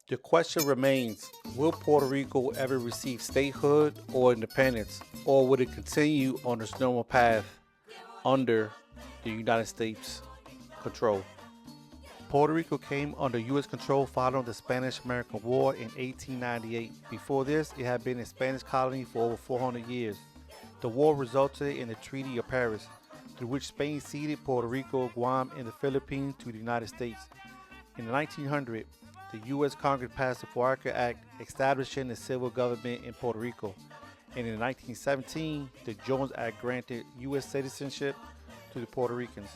The question remains, will Puerto Rico ever receive statehood or independence, or would it continue on its normal path under the United States control? Puerto Rico came under U.S. control following the Spanish-American War in 1898. Before this, it had been a Spanish colony for over 400 years. The war resulted in the Treaty of Paris, through which Spain ceded Puerto Rico, Guam, and the Philippines to the United States. In 1900, the U.S. Congress passed the Fuarca Act establishing a civil government in Puerto Rico, and in 1917, the Jones Act granted U.S. citizenship to the Puerto Ricans.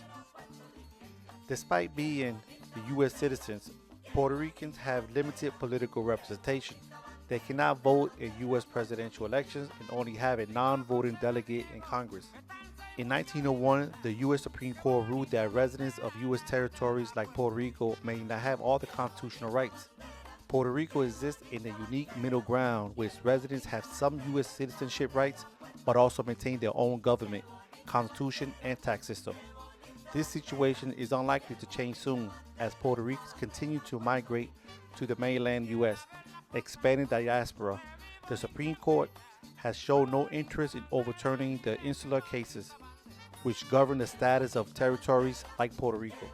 Despite being the U.S. citizens, Puerto Ricans have limited political representation. They cannot vote in U.S. presidential elections and only have a non-voting delegate in Congress. In 1901, the U.S. Supreme Court ruled that residents of U.S. territories like Puerto Rico may not have all the constitutional rights. Puerto Rico exists in a unique middle ground where its residents have some U.S. citizenship rights but also maintain their own government, constitution, and tax system. This situation is unlikely to change soon as Puerto Ricans continue to migrate to the mainland U.S., expanding the diaspora. The Supreme Court has shown no interest in overturning the insular cases, which govern the status of territories like Puerto Rico.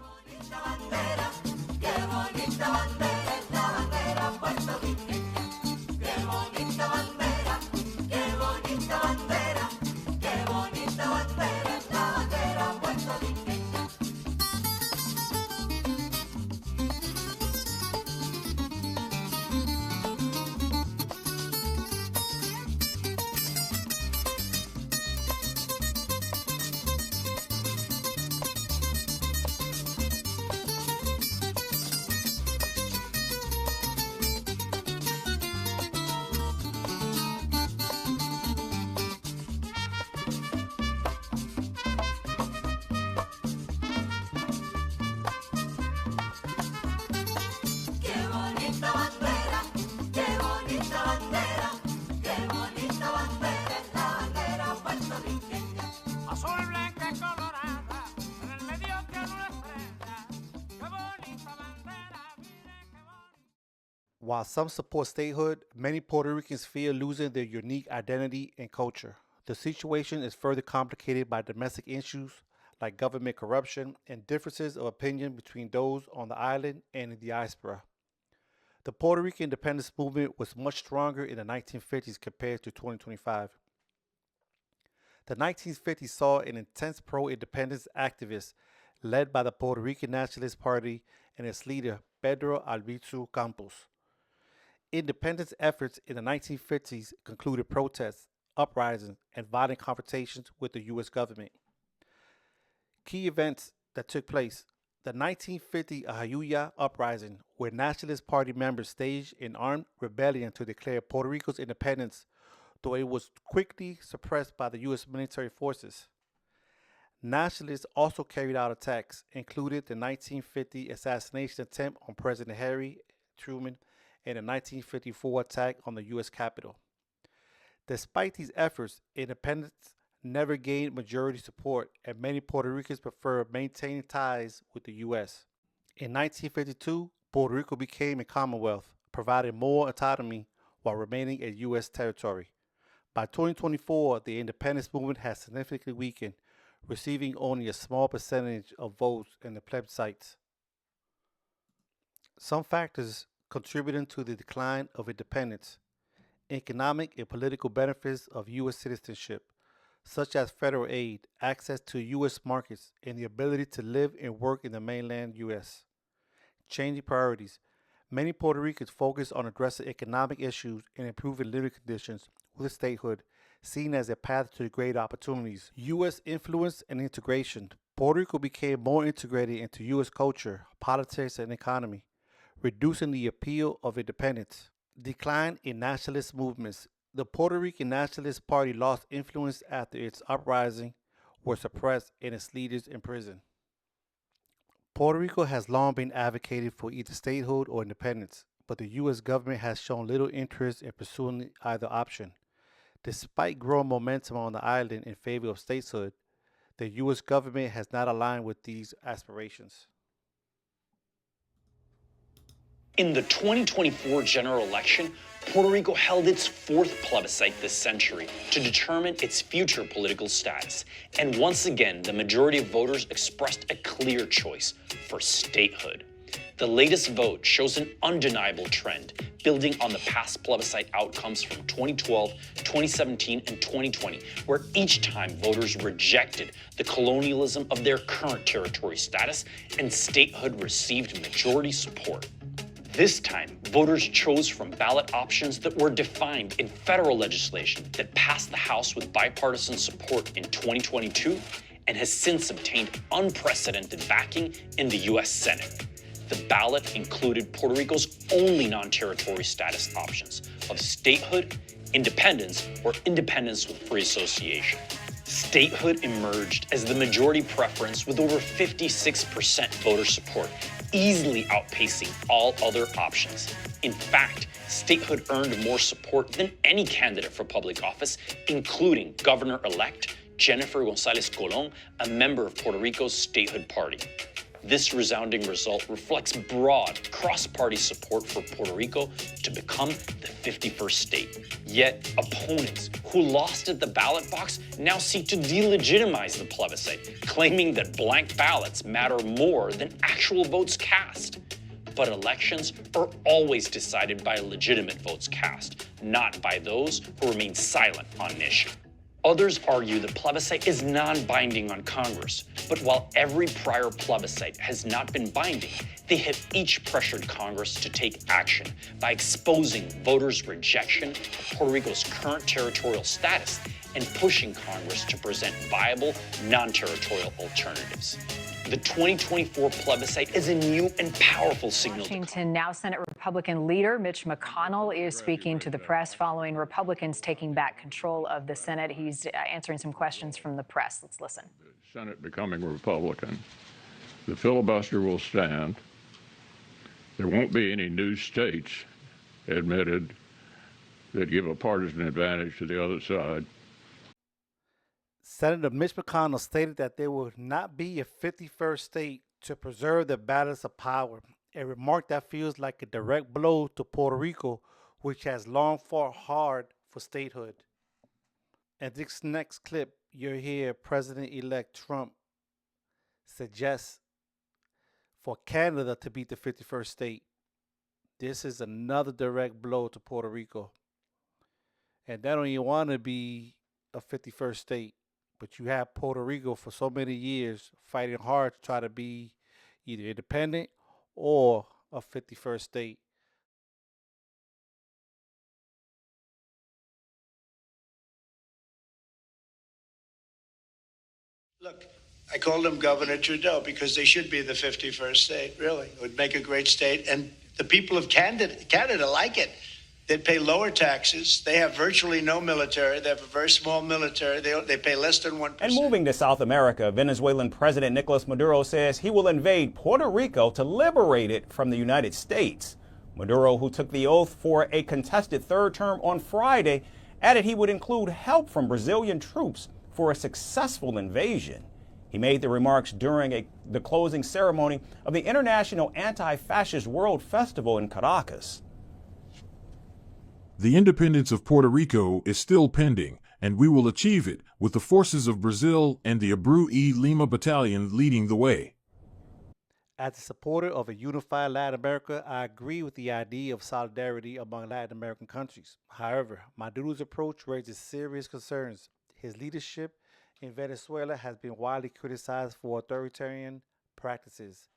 While some support statehood, many Puerto Ricans fear losing their unique identity and culture. The situation is further complicated by domestic issues like government corruption and differences of opinion between those on the island and in the diaspora. The Puerto Rican independence movement was much stronger in the 1950s compared to 2025. The 1950s saw an intense pro-independence activist led by the Puerto Rican Nationalist Party and its leader, Pedro Albizu Campos. Independence efforts in the 1950s concluded protests, uprisings, and violent confrontations with the U.S. government. Key events that took place: the 1950 Ajayuya uprising, where Nationalist Party members staged an armed rebellion to declare Puerto Rico's independence, though it was quickly suppressed by the U.S. military forces. Nationalists also carried out attacks, including the 1950 assassination attempt on President Harry Truman and the 1954 attack on the U.S. Capitol. Despite these efforts, independence never gained majority support, and many Puerto Ricans prefer maintaining ties with the U.S. In 1952, Puerto Rico became a commonwealth, providing more autonomy while remaining a U.S. territory. By 2024, the independence movement has significantly weakened, receiving only a small percentage of votes in the plebiscites. Some factors contributing to the decline of independence: economic and political benefits of U.S. citizenship, such as federal aid, access to U.S. markets, and the ability to live and work in the mainland U.S. Changing priorities: many Puerto Ricans focus on addressing economic issues and improving living conditions with statehood, seen as a path to greater opportunities. U.S. influence and integration: Puerto Rico became more integrated into U.S. culture, politics, and economy, reducing the appeal of independence. Decline in nationalist movements: the Puerto Rican Nationalist Party lost influence after its uprising were suppressed and its leaders imprisoned. Puerto Rico has long been advocating for either statehood or independence, but the U.S. government has shown little interest in pursuing either option. Despite growing momentum on the island in favor of statehood, the U.S. government has not aligned with these aspirations. In the 2024 general election, Puerto Rico held its fourth plebiscite this century to determine its future political status. And once again, the majority of voters expressed a clear choice for statehood. The latest vote shows an undeniable trend, building on the past plebiscite outcomes from 2012, 2017, and 2020, where each time voters rejected the colonialism of their current territory status and statehood received majority support. This time, voters chose from ballot options that were defined in federal legislation that passed the House with bipartisan support in 2022 and has since obtained unprecedented backing in the U.S. Senate. The ballot included Puerto Rico's only non-territory status options of statehood, independence, or independence with free association. Statehood emerged as the majority preference with over 56% voter support, easily outpacing all other options. In fact, statehood earned more support than any candidate for public office, including Governor-elect Jennifer Gonzalez Colon, a member of Puerto Rico's statehood party. This resounding result reflects broad cross-party support for Puerto Rico to become the 51st state. Yet, opponents who lost at the ballot box now seek to delegitimize the plebiscite, claiming that blank ballots matter more than actual votes cast. But elections are always decided by legitimate votes cast, not by those who remain silent on an issue. Others argue the plebiscite is non-binding on Congress, but while every prior plebiscite has not been binding, they have each pressured Congress to take action by exposing voters' rejection of Puerto Rico's current territorial status and pushing Congress to present viable, non-territorial alternatives. The 2024 plebiscite is a new and powerful signal. Washington, now Senate Republican leader Mitch McConnell is speaking to the press following Republicans taking back control of the Senate. He's answering some questions from the press. Let's listen. The Senate becoming Republican. The filibuster will stand. There won't be any new states admitted that give a partisan advantage to the other side. Senator Mitch McConnell stated that there will not be a 51st state to preserve the balance of power, a remark that feels like a direct blow to Puerto Rico, which has long fought hard for statehood. In this next clip, you'll hear President-elect Trump suggest for Canada to be the 51st state. This is another direct blow to Puerto Rico. And they don't even want to be a 51st state. But you have Puerto Rico for so many years fighting hard to try to be either independent or a 51st state. Look, I called him Governor Trudeau because they should be the 51st state, really. It would make a great state. And the people of Canada like it. They pay lower taxes. They have virtually no military. They have a very small military. They pay less than 1%. And moving to South America, Venezuelan President Nicolás Maduro says he will invade Puerto Rico to liberate it from the United States. Maduro, who took the oath for a contested third term on Friday, added he would include help from Brazilian troops for a successful invasion. He made the remarks during the closing ceremony of the International Anti-Fascist World Festival in Caracas. The independence of Puerto Rico is still pending, and we will achieve it with the forces of Brazil and the Abreu e Lima Battalion leading the way. As a supporter of a unified Latin America, I agree with the idea of solidarity among Latin American countries. However, Maduro's approach raises serious concerns. His leadership in Venezuela has been widely criticized for authoritarian practices,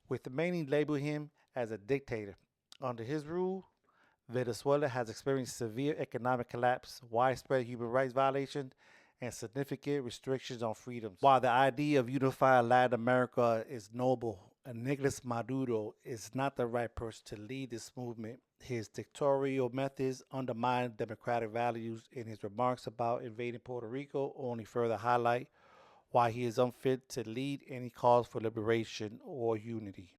with many labeling him as a dictator. Under his rule, Venezuela has experienced severe economic collapse, widespread human rights violations, and significant restrictions on freedoms. While the idea of unified Latin America is noble, Nicolás Maduro is not the right person to lead this movement. His dictatorial methods undermine democratic values, and his remarks about invading Puerto Rico only further highlight why he is unfit to lead any cause for liberation or unity.